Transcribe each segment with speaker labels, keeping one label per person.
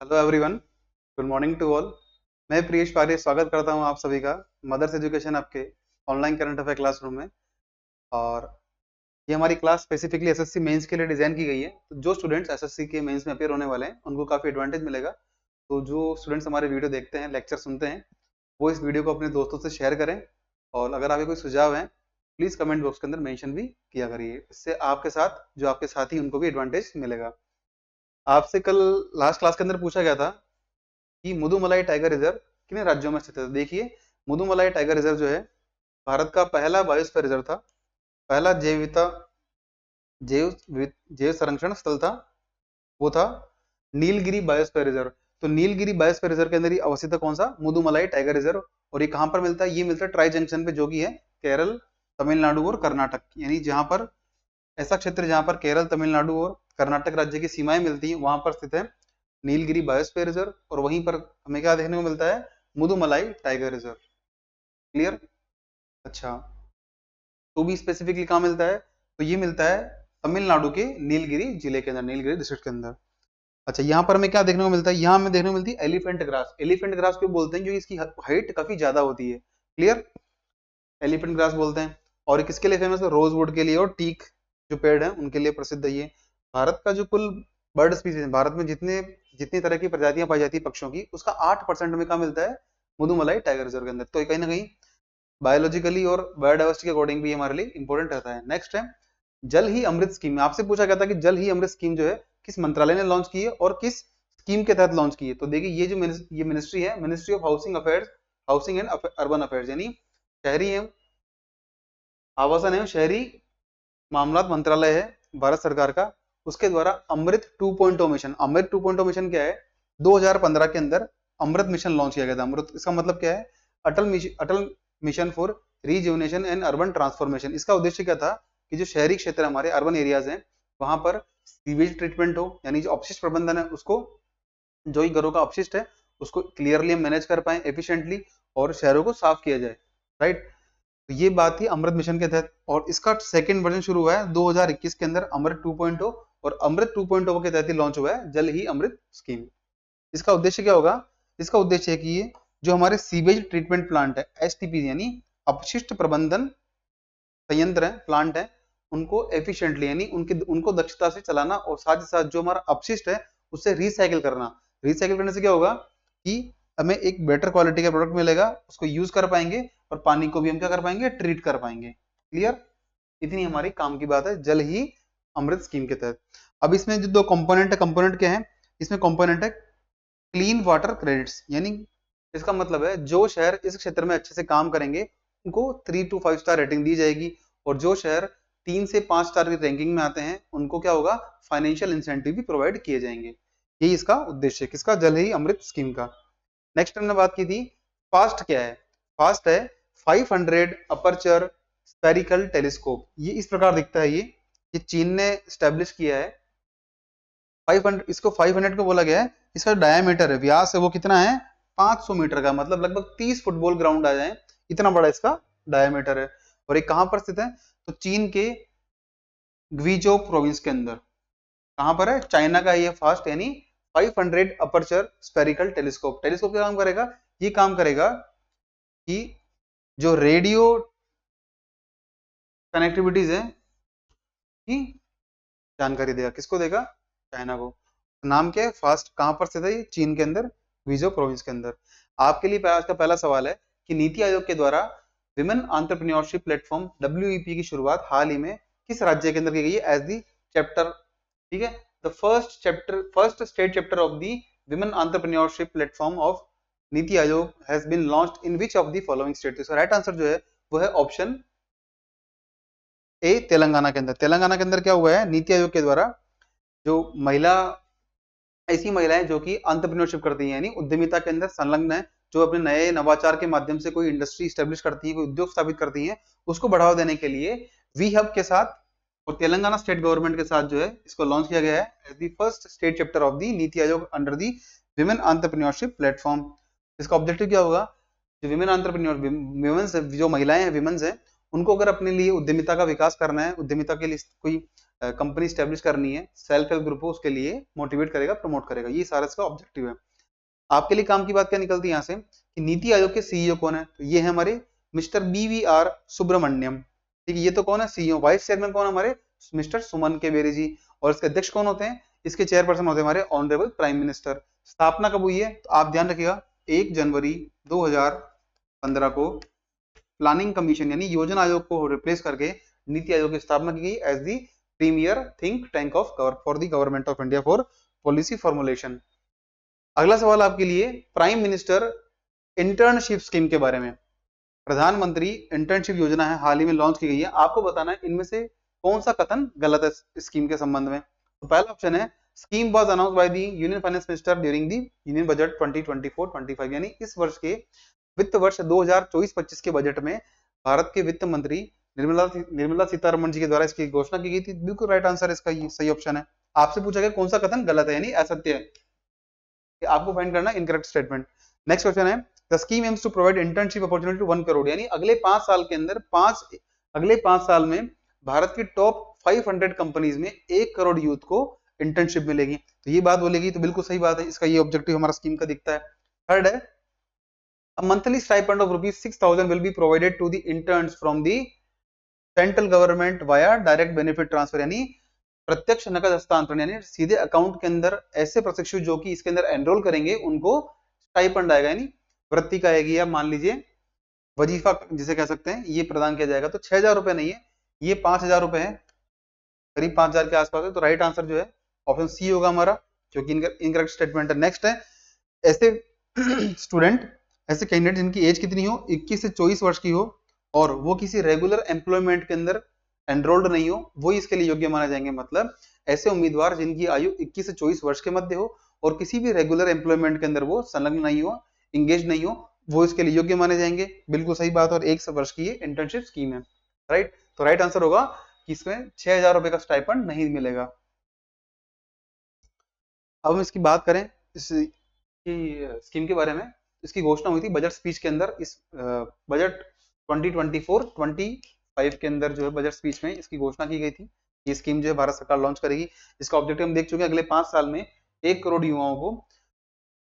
Speaker 1: Hello everyone, good morning to all. मैं प्रियेश पारे स्वागत करता हूं आप सभी का मदर्स एजुकेशन आपके ऑनलाइन करंट अफेयर क्लासरूम में। और ये हमारी क्लास स्पेसिफिकली एसएससी मेंस के लिए डिजाइन की गई है। तो जो स्टूडेंट्स एसएससी के मेंस में अपेयर होने वाले हैं उनको काफी एडवांटेज मिलेगा। तो जो स्टूडेंट्स हमारे वीडियो देखते हैं, लेक्चर सुनते हैं, वो इस वीडियो को अपने दोस्तों से शेयर करें। और अगर आपके कोई सुझाव हैं, प्लीज कमेंट बॉक्स के अंदर मेंशन भी किया करिए। इससे आपके साथ जो आपके साथी उनको भी एडवांटेज मिलेगा। आपसे कल लास्ट क्लास के अंदर पूछा गया था कि मुदुमलाई टाइगर रिजर्व किन राज्यों में स्थित है। तो देखिए, मुदुमलाई टाइगर रिजर्व जो है भारत का पहला बायोस्फीयर रिजर्व था, पहला जैव जैव संरक्षण स्थल था। वो था नीलगिरी बायोस्फीयर रिजर्व। तो नीलगिरी बायोस्फीयर रिजर्व के अंदर ही अवस्थित है कौन सा? Mudumalai tiger reserve. और ये कहाँ पर मिलता है? ये मिलता है ट्राई जंक्शन पे, जो कि है केरल, तमिलनाडु और कर्नाटक। यानी जहां पर ऐसा क्षेत्र जहां पर केरल, तमिलनाडु और कर्नाटक राज्य की सीमाएं मिलती हैं, वहां पर स्थित है नीलगिरी बायोस्फीयर रिजर्व। और वहीं पर हमें क्या देखने को मिलता है? Mudumalai tiger reserve. क्लियर? अच्छा, तो भी स्पेसिफिकली कहाँ मिलता है? तो ये मिलता है तमिलनाडु के नीलगिरी जिले के अंदर, नीलगिरी डिस्ट्रिक्ट के अंदर। अच्छा, यहाँ पर हमें क्या देखने को मिलता है? यहाँ हमें देखने को मिलती है एलिफेंट ग्रास। एलिफेंट ग्रास क्यों बोलते हैं? क्योंकि इसकी हाइट काफी ज्यादा होती है। क्लियर? एलिफेंट ग्रास बोलते हैं। और ये किसके लिए फेमस है? रोजवुड के लिए और टीक जो पेड़ है उनके लिए प्रसिद्ध है ये। भारत का जो कुल बर्ड स्पीसीज है, भारत में जितने जितनी तरह की प्रजातियां पाई जाती है पक्षियों की, उसका 8% में कहा मिलता है? मुदुमलाई टाइगर रिजर्व के अंदर। तो ये कहीं ना कहीं बायोलॉजिकली और बायोडाइवर्सिटी के अकॉर्डिंग भी हमारे लिए इंपॉर्टेंट रहता है। नेक्स्ट है जल ही अमृत स्कीम। आपसे पूछा गया था कि जल ही अमृत स्कीम जो है किस मंत्रालय ने लॉन्च की है और किस स्कीम के तहत लॉन्च की है। तो देखिए, ये जो ये मिनिस्ट्री है, ministry of housing affairs, housing and urban affairs, यानी शहरी एवं आवासन एवं शहरी मामलात मंत्रालय है भारत सरकार का। उसके द्वारा अमृत 2.0 मिशन, अमृत 2.0 मिशन क्या है? 2015 के अंदर अमृत मिशन लॉन्च किया गया था। अमृत इसका मतलब क्या है? Atal mission for rejuvenation and urban transformation. इसका उद्देश्य क्या था कि जो शहरी क्षेत्र हमारे अर्बन एरियाज हैं, वहां पर सीवेज ट्रीटमेंट हो, यानी जो अपशिष्ट प्रबंधन है उसको, जो ही घरों का अपशिष्ट है उसको क्लियरली हम मैनेज कर पाए एफिशिएंटली, और शहरों को साफ किया जाए। राइट? तो ये बात थी अमृत मिशन के तहत। और इसका सेकंड वर्जन शुरू हुआ है 2021 के अंदर, अमृत 2.0। और अमृत 2.0 के तहत ही लॉन्च हुआ है जल ही अमृत स्कीम। इसका उद्देश्य क्या होगा? इसका उद्देश्य है कि ये जो हमारे सीवेज ट्रीटमेंट प्लांट है, एसटीपी यानी अपशिष्ट प्रबंधन संयंत्र है, प्लांट है, उनको एफिशिएंटली यानी उनको दक्षता से चलाना, और साथ ही साथ जो हमारा अपशिष्ट है उससे रिसाइकिल करना। रिसाइकिल करने से क्या होगा कि हमें एक बेटर क्वालिटी का प्रोडक्ट मिलेगा, उसको यूज कर पाएंगे, और पानी को भी हम क्या कर पाएंगे? ट्रीट कर पाएंगे। क्लियर? इतनी हमारी काम की बात है जल ही अमृत स्कीम के तहत। अब इसमें जो दो कंपोनेंट है, कंपोनेंट क्या है इसमें? कंपोनेंट है क्लीन वाटर क्रेडिट्स। यानी इसका मतलब है जो शहर इस क्षेत्र में अच्छे से काम करेंगे उनको 3 to 5 स्टार रेटिंग दी जाएगी, और जो शहर 3 से 5 स्टार की रैंकिंग में आते हैं उनको क्या होगा? फाइनेंशियल इंसेंटिव भी प्रोवाइड किए जाएंगे। यही इसका उद्देश्य है, किसका? जल ही अमृत स्कीम का। नेक्स्ट हमने बात की थी फास्ट क्या है? फास्ट है 500 अपर्चर स्पेरिकल टेलीस्कोप। ये इस प्रकार दिखता है। ये चीन ने स्टैब्लिश किया है। 500, इसको 500 को बोला गया है। इसका डायमीटर है, व्यास है, वो कितना है? 500 मीटर का, मतलब लगभग 30 फुटबॉल ग्राउंड आ जाए, इतना बड़ा इसका डायमीटर है। और ये कहां पर स्थित है? तो चीन के ग्वीजो प्रोविंस के अंदर। कहां पर है? चाइना का ये फास्ट, यानी 500 अपर्चर स्पेरिकल टेलीस्कोप। टेलीस्कोप क्या काम करेगा? ये काम करेगा कि जो रेडियो कनेक्टिविटीज है की जानकारी देगा। किसको देगा? चाइना को। नाम क्या है? फास्ट। कहां पर स्थित है ये? चीन के अंदर, विजो प्रोविंस के अंदर। आपके लिए आज का पहला सवाल है कि नीति आयोग के द्वारा विमेन एंटरप्रेन्योरशिप प्लेटफॉर्म डब्ल्यूईपी की शुरुआत हाल ही में किस राज्य के अंदर की गई है? एज दी चैप्टर, ठीक है, the first state chapter of the women entrepreneurship platform of NITI Aayog has been launched in which of the following state. इसका राइट आंसर जो है वो है ऑप्शन ए, तेलंगाना के अंदर। तेलंगाना के अंदर क्या हुआ है? नीति आयोग के द्वारा जो महिला, ऐसी महिलाएं जो कि एंटरप्रेन्योरशिप करती हैं, यानी उद्यमिता के अंदर संलग्न है, जो अपने नए नवाचार के माध्यम से कोई इंडस्ट्री स्टैब्लिश करती है, कोई उद्योग स्थापित करती हैं, उसको बढ़ावा देने के लिए वी हब के साथ और तेलंगाना स्टेट गवर्नमेंट के साथ जो है इसको लॉन्च किया गया है as the first state chapter of the NITI Aayog under the women entrepreneurship platform. इसका ऑब्जेक्टिव क्या होगा? जो विमेन एंटरप्रेन्योर, विमेन्स, जो महिलाएं हैं, विमेन्स हैं, उनको अगर अपने लिए उद्यमिता का विकास करना है, उद्यमिता के लिए कोई कंपनी स्टैब्लिश करनी है, सेल्फ हेल्प ग्रुप हो, उसके लिए मोटिवेट करेगा, प्रमोट करेगा। ये सारा इसका ऑब्जेक्टिव है। आपके लिए काम की बात क्या निकलती है यहाँ से कि नीति आयोग के सीईओ कौन है, तो ये है हमारे मिस्टर BVR सुब्रमण्यम। ठीक है, ये तो कौन है सीईओ। वाइस चेयरमैन कौन है हमारे मिस्टर सुमन के बेरी जी। और इसके अध्यक्ष कौन होते हैं, इसके चेयरपर्सन होते हैं हमारे ऑनरेबल प्राइम मिनिस्टर। स्थापना कब हुई है, तो आप ध्यान रखिएगा 1 जनवरी 2015 को प्लानिंग कमीशन यानी योजना आयोग को रिप्लेस करके नीति आयोग की स्थापना की गई as the premier think tank of for the government of India for policy formulation. अगला सवाल आपके लिए प्राइम मिनिस्टर इंटर्नशिप स्कीम के बारे में। प्रधानमंत्री इंटर्नशिप योजना है, हाल ही में लॉन्च की गई है। आपको बताना है इनमें से कौन सा कथन गलत है इस स्कीम के संबंध में। तो पहला ऑप्शन है scheme was announced by the union finance minister during the union budget 2024-25, यानी इस वर्ष के वित्त वर्ष 2024-25 के बजट में भारत के वित्त मंत्री निर्मला सीतारमण जी के द्वारा इसकी घोषणा की गई थी। बिल्कुल राइट आंसर इसका ये सही ऑप्शन है। आपसे पूछा गया कौन सा कथन गलत है यानी असत्य है, आपको फाइंड करना इनकरेक्ट स्टेटमेंट। नेक्स्ट क्वेश्चन है the scheme aims to provide internship opportunity to 1 crore, यानी अगले 5 साल के अंदर अगले 5 साल में भारत की टॉप 500 कंपनीज में 1 करोड़ यूथ को इंटर्नशिप मिलेगी। तो ये बात बोलेगी तो बिल्कुल सही बात है, इसका ये ऑब्जेक्टिव हमारा स्कीम का दिखता है। थर्ड है a monthly stipend of rupees 6,000 will be provided to the interns from the central government via direct benefit transfer, यानी प्रत्यक्ष नकद हस्तांतरण, यानी सीधे अकाउंट के अंदर ऐसे प्रशिक्षु जो कि इसके अंदर एनरोल करेंगे उनको स्टाइपेंड आएगा, यानी वृत्ति का आएगी, या मान लीजिए वजीफा जिसे कह सकते हैं, ये प्रदान किया जाएगा। तो 6,000 रुपए नहीं है, ये 5,000 रुपए है, करीब 5,000 के आसपास है। तो राइट आंसर जो है ऑप्शन सी होगा हमारा, जो कि इनकरेक्ट स्टेटमेंट है। नेक्स्ट है ऐसे स्टूडेंट, ऐसे कैंडिडेट जिनकी एज कितनी हो, 21 से 24 वर्ष की हो और वो किसी रेगुलर एम्प्लॉयमेंट के अंदर एनरोल्ड नहीं हो, वो इसके लिए योग्य माने जाएंगे। मतलब ऐसे उम्मीदवार जिनकी आयु 21 से 24 वर्ष के मध्य हो और किसी भी रेगुलर एम्प्लॉयमेंट के अंदर वो संलग्न नहीं हो, इंगेज नहीं हो, वो इसके लिए योग्य माने जाएंगे। बिल्कुल सही बात। और 1 वर्ष की ये इंटर्नशिप स्कीम है। राइट, तो राइट आंसर होगा कि इसमें 6,000 रुपए का स्टाइपेंड नहीं मिलेगा। अब हम इसकी बात करें इस स्कीम के बारे में। इसकी घोषणा हुई थी बजट स्पीच के अंदर, इस बजट 2024-25 के अंदर जो है बजट स्पीच में इसकी घोषणा की गई थी। ये स्कीम जो है भारत सरकार लॉन्च करेगी। इसका ऑब्जेक्टिव हम देख चुके हैं, अगले 5 साल में 1 करोड़ युवाओं को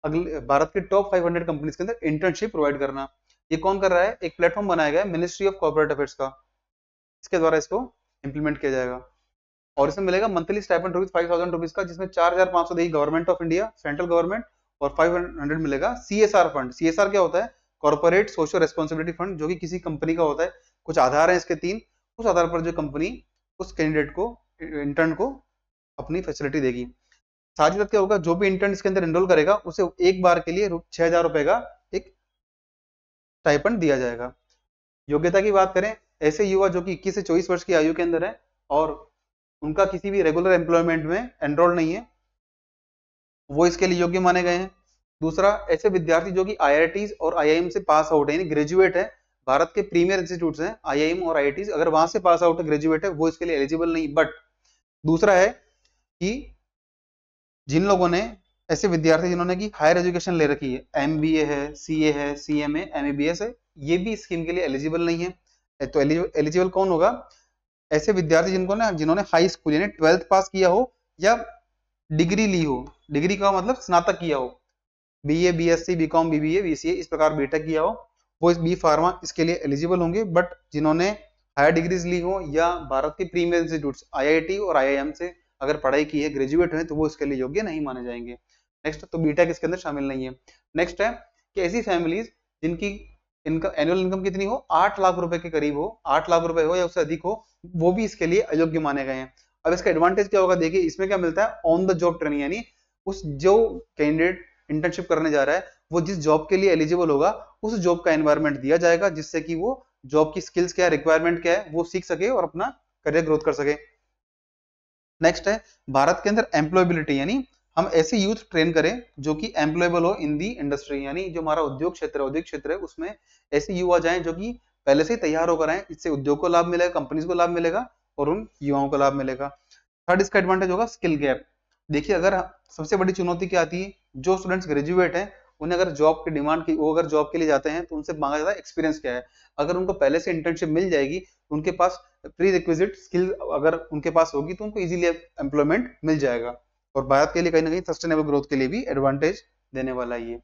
Speaker 1: अगले भारत के टॉप 500 कंपनीज के अंदर इंटर्नशिप प्रोवाइड करना। ये कौन कर रहा है, एक प्लेटफॉर्म बनाया गया है मिनिस्ट्री ऑफ कॉर्पोरेट अफेयर्स का, इसके द्वारा इसको इंप्लीमेंट किया जाएगा। और इसमें मिलेगा मंथली स्टाइपेंड रुपीज 5,000 रुपीज का, जिसमें 4,500 देगी government of India, central government, और 500 मिलेगा CSR फंड। CSR क्या होता है, कॉर्पोरेट सोशल रेस्पॉन्सिबिलिटी फंड, जो कि किसी कंपनी का होता है। कुछ आधार है इसके 3, उस आधार पर जो कंपनी उस कैंडिडेट को, इंटर्न को अपनी फैसिलिटी देगी। साथ ही साथ क्या होगा, जो भी इंटर्न इसके अंदर एनरोल करेगा उसे एक बार के लिए 6,000 रुपए का एक स्टाइपेंड दिया जाएगा। योग्यता की बात करें, ऐसे युवा जो कि 21 से 24 वर्ष की आयु के अंदर है और उनका किसी भी रेगुलर एम्प्लॉयमेंट में एनरोल नहीं है, वो इसके लिए योग्य माने गए हैं। दूसरा, ऐसे विद्यार्थी जो कि IITs और IIM से पास आउट है, यानी ग्रेजुएट है, भारत के प्रीमियर इंस्टीट्यूट्स हैं IIM और IITs, अगर वहां से पास आउट है, ग्रेजुएट है, वो इसके लिए एलिजिबल नहीं। बट दूसरा है कि जिन लोगों ने, ऐसे विद्यार्थी जिन्होंने की हायर एजुकेशन ले रखी है, MBA है, CA है, CMA, MABS है, ये भी स्कीम के लिए एलिजिबल नहीं है। तो एलिजिबल कौन होगा, ऐसे विद्यार्थी जिन्होंने हाई स्कूल यानी 12th पास किया हो या डिग्री ली हो, डिग्री का मतलब स्नातक किया हो, BA, BSc, BCom, BBA, BCA, इस प्रकार बीटेक किया हो, वो इस बी फार्मा इसके लिए एलिजिबल होंगे। बट जिन्होंने हायर डिग्रीज ली हो या भारत के प्रीमियर इंस्टीट्यूट्स IIT और IIM से अगर पढ़ाई की है, ग्रेजुएट हैं, तो वो इसके लिए योग्य नहीं माने जाएंगे। नेक्स्ट, तो बीटेक इसके अंदर शामिल नहीं है। नेक्स्ट है कि ऐसी फैमिलीज जिनकी इनका एनुअल इनकम कितनी हो, 8 लाख रुपए के करीब हो, 8 लाख रुपए हो या उससे अधिक हो, वो भी इसके लिए अयोग्य माने गए हैं। अब इसका एडवांटेज क्या होगा, देखिए इसमें क्या मिलता है, ऑन द जॉब ट्रेनिंग, यानी उस जो कैंडिडेट इंटर्नशिप करने जा रहा है वो जिस जॉब के लिए एलिजिबल होगा उस जॉब का एनवायरनमेंट दिया जाएगा, जिससे कि वो जॉब की स्किल्स क्या है, रिक्वायरमेंट क्या है, वो सीख सके और अपना करियर ग्रोथ कर सके। नेक्स्ट है भारत के अंदर एम्प्लॉयबिलिटी, यानी हम ऐसे यूथ ट्रेन करें जो कि एम्प्लॉयबल हो इन दी इंडस्ट्री, यानी जो हमारा उद्योग क्षेत्र है उसमें ऐसे युवा जाएं जो कि पहले से ही तैयार होकर आए। इससे उद्योग को लाभ मिलेगा, कंपनीज को लाभ मिलेगा और उन युवाओं को लाभ मिलेगा। थर्ड इसका एडवांटेज होगा स्किल गैप। देखिए अगर सबसे बड़ी चुनौती क्या आती है, जो स्टूडेंट्स ग्रेजुएट हैं उन्हें अगर जॉब की डिमांड की, वो अगर जॉब के लिए जाते हैं तो उनसे मांगा जाता है एक्सपीरियंस क्या है। अगर उनको पहले से इंटर्नशिप मिल जाएगी तो उनके पास प्री रिक्विजिट स्किल अगर उनके पास होगी तो उनको इजीली एम्प्लॉयमेंट मिल जाएगा, और भारत के लिए कहीं ना कहीं सस्टेनेबल ग्रोथ के लिए भी एडवांटेज देने वाला है ये।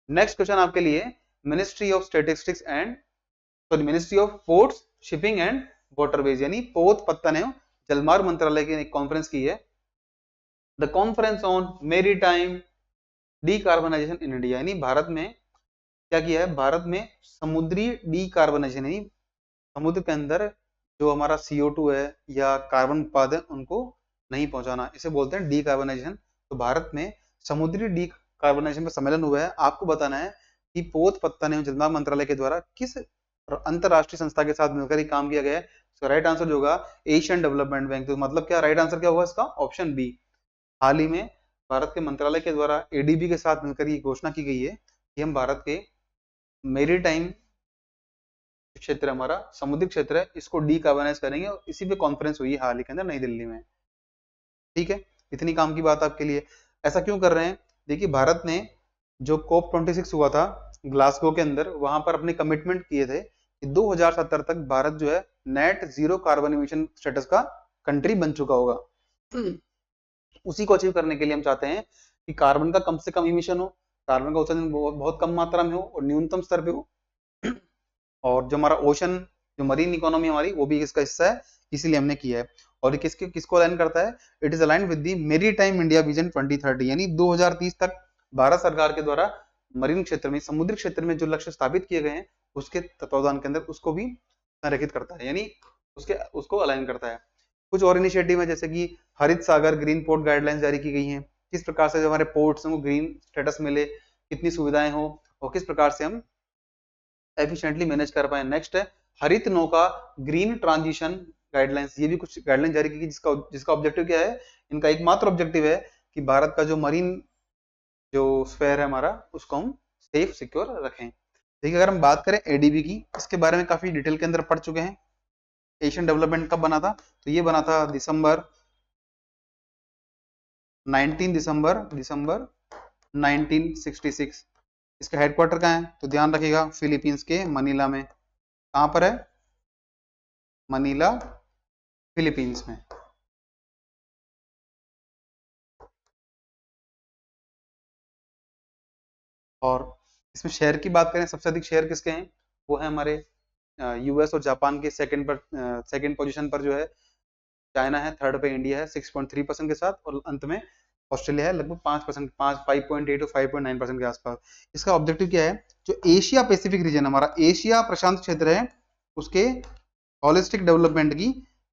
Speaker 1: नेक्स्ट क्वेश्चन आपके लिए, ministry of statistics and sorry ministry of ports shipping and waterways यानी पोत पत्तन एवं जलमार्ग मंत्रालय की एक कॉन्फ्रेंस की है, the conference on maritime decarbonisation in India, यानी भारत में क्या किया है, भारत में समुद्री डीकार्बोनाइजेशन यानी समुद्र के अंदर जो हमारा CO2 है या कार्बन उत्पाद है उनको नहीं पहुंचाना, इसे बोलते हैं डीकार्बोनाइजेशन। तो भारत में समुद्री डीकार्बोनाइजेशन का सम्मेलन हुआ है। आपको बताना है कि पोत पत्तन एवं जलमार्ग मंत्रालय के द्वारा किस अंतरराष्ट्रीय संस्था के साथ मिलकर ये काम किया गया है। तो राइट आंसर जो होगा एशियन डेवलपमेंट बैंक। तो मतलब क्या राइट आंसर क्या होगा इसका, ऑप्शन बी। हाल ही में भारत के मंत्रालय के द्वारा ADB के साथ मिलकर ये घोषणा की गई है कि हम भारत के मेरीटाइम क्षेत्र, हमारा समुद्री क्षेत्र है, इसको डीकार्बोनाइज करेंगे, और इसी पे कॉन्फ्रेंस हुई है हाल ही के अंदर नई दिल्ली में। ठीक है, इतनी काम की बात आपके लिए। ऐसा क्यों कर रहे हैं, देखिए भारत ने जो COP26 हुआ था ग्लासगो के अंदर, वहां पर अपने कमिटमेंट किए थे कि 2070 तक भारत जो है net zero carbon emission status का कंट्री बन चुका होगा। उसी को अचीव करने के लिए हम चाहते हैं कि कार्बन का कम से कम इमिशन हो, कार्बन का उत्सर्जन बहुत कम मात्रा में हो और न्यूनतम स्तर पे हो, और जो हमारा ओशन, जो मरीन इकोनॉमी हमारी, वो भी इसका हिस्सा है, इसीलिए हमने किया है। और ये किसको अलाइन करता है, it is align with the maritime India vision 2030, यानी 2030 तक भारत सरकार के द्वारा मरीन क्षेत्र में, समुद्री क्षेत्र में जो लक्ष्य स्थापित किए गए हैं उसके तत्वावधान के अंदर उसको भी संरेखित करता है, यानी उसको अलाइन करता है। कुछ और इनिशिएटिव है जैसे कि हरित सागर ग्रीन पोर्ट गाइडलाइंस जारी की गई हैं, किस प्रकार से जो हमारे पोर्ट्स हैं वो ग्रीन स्टेटस मिले, कितनी सुविधाएं हो और किस प्रकार से हम एफिशिएंटली मैनेज कर पाए। नेक्स्ट है हरित नौका ग्रीन ट्रांजिशन गाइडलाइंस, ये भी कुछ गाइडलाइन जारी की गई जिसका ऑब्जेक्टिव क्या है, इनका एकमात्र ऑब्जेक्टिव है कि भारत का जो मरीन जो स्फेयर है हमारा उसको हम सेफ सिक्योर रखें। देखिए अगर हम बात करें ADB की, इसके बारे में काफी डिटेल के अंदर पढ़ चुके हैं। एशियन डेवलपमेंट कब बना था, तो ये बना था 19 दिसंबर 1966। इसका हेडक्वार्टर कहाँ है, तो ध्यान रखिएगा फिलीपींस के मनीला में। कहाँ पर है, मनीला फिलीपींस में। और इसमें शेयर की बात करें, सबसे अधिक शेयर किसके हैं, वो है हमारे US और जापान के सेकंड पोजीशन पर जो है चाइना है, थर्ड पे इंडिया है 6.3% के साथ, और अंत में ऑस्ट्रेलिया है लगभग 5%, 5.8 और 5.9% के आसपास। इसका ऑब्जेक्टिव क्या है, जो एशिया पैसिफिक रीजन हमारा एशिया प्रशांत क्षेत्र है उसके होलिस्टिक डेवलपमेंट की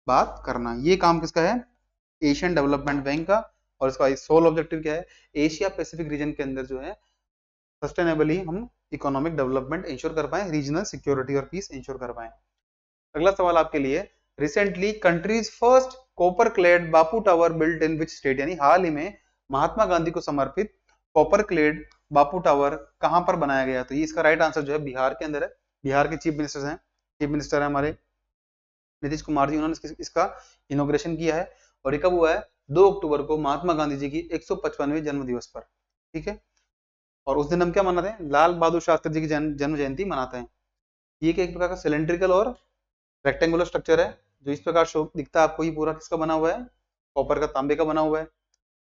Speaker 1: बात करना, ये काम किसका है, एशियन डेवलपमेंट बैंक का। और इसका सोल ऑब्जेक्टिव क्या है, एशिया पैसिफिक रीजन के अंदर जो है सस्टेनेबली हम इकोनॉमिक डेवलपमेंट इंश्योर कर पाए, रीजनल सिक्योरिटी और पीस इंश्योर कर पाए। अगला सवाल आपके लिए, recently country's first copper clad Bapu tower built in which state, यानी हाल ही में महात्मा गांधी को समर्पित कॉपर क्लेड बापू टावर कहां पर बनाया गया, तो ये इसका राइट आंसर जो है बिहार के अंदर है। बिहार के चीफ मिनिस्टर है हमारे नीतीश कुमार जी, उन्होंने इसका इनॉग्रेशन किया है, और ये कब हुआ है, 2 अक्टूबर को महात्मा गांधी जी की 155वें जन्म दिवस पर। ठीक है, और उस दिन हम क्या मनाते हैं, लाल बहादुर शास्त्री जी की जन्म जयंती मनाते हैं। ये एक प्रकार का सिलेंड्रिकल और रेक्टेंगुलर स्ट्रक्चर है जो इस प्रकार शो दिखता है आपको, ये पूरा किसका बना हुआ है, कॉपर का, तांबे का बना हुआ है।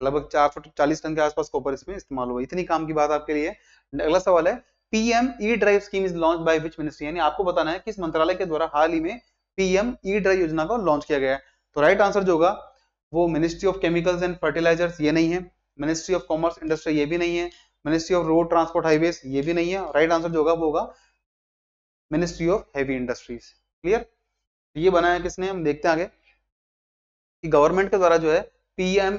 Speaker 1: लगभग 440 टन के आसपास कॉपर इसमें इस्तेमाल हुआ है। इतनी काम की बात आपके लिए। अगला सवाल है, PM E drive scheme is launch by which ministry, यानी आपको बताना है किस मंत्रालय के द्वारा हाल ही में PM E-ड्राइव योजना को लॉन्च किया गया है। तो राइट आंसर जो होगा वो ministry of chemicals and fertilisers, ये नहीं है, मिनिस्ट्री ऑफ कॉमर्स इंडस्ट्री, ये भी नहीं है, ministry of road transport highways, ये भी नहीं है। राइट आंसर जो होगा वो होगा ministry of heavy industries. Clear, ये बनाया किसने, हम देखते हैं आगे कि गवर्नमेंट के द्वारा जो है PM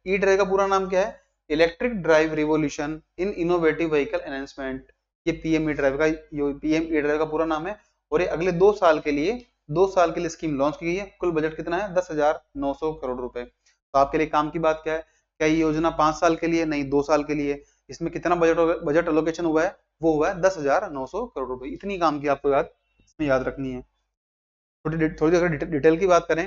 Speaker 1: E-ड्राइव का पूरा नाम क्या है, electric drive revolution in innovative vehicle enhancement, ये PM E-ड्राइव का पूरा नाम है। और ये अगले 2 साल के लिए स्कीम लॉन्च की गई है। कुल बजट कितना है, 10,900 करोड़ रुपए। तो आपके लिए काम की बात क्या है, क्या ये योजना 5 साल के लिए, नहीं 2 साल के लिए। इसमें कितना बजट एलोकेशन हुआ है, वो हुआ है 10,900 करोड़ रुपए। इतनी काम की आपको इसमें याद रखनी है। थोड़ी अगर डिटेल की बात करें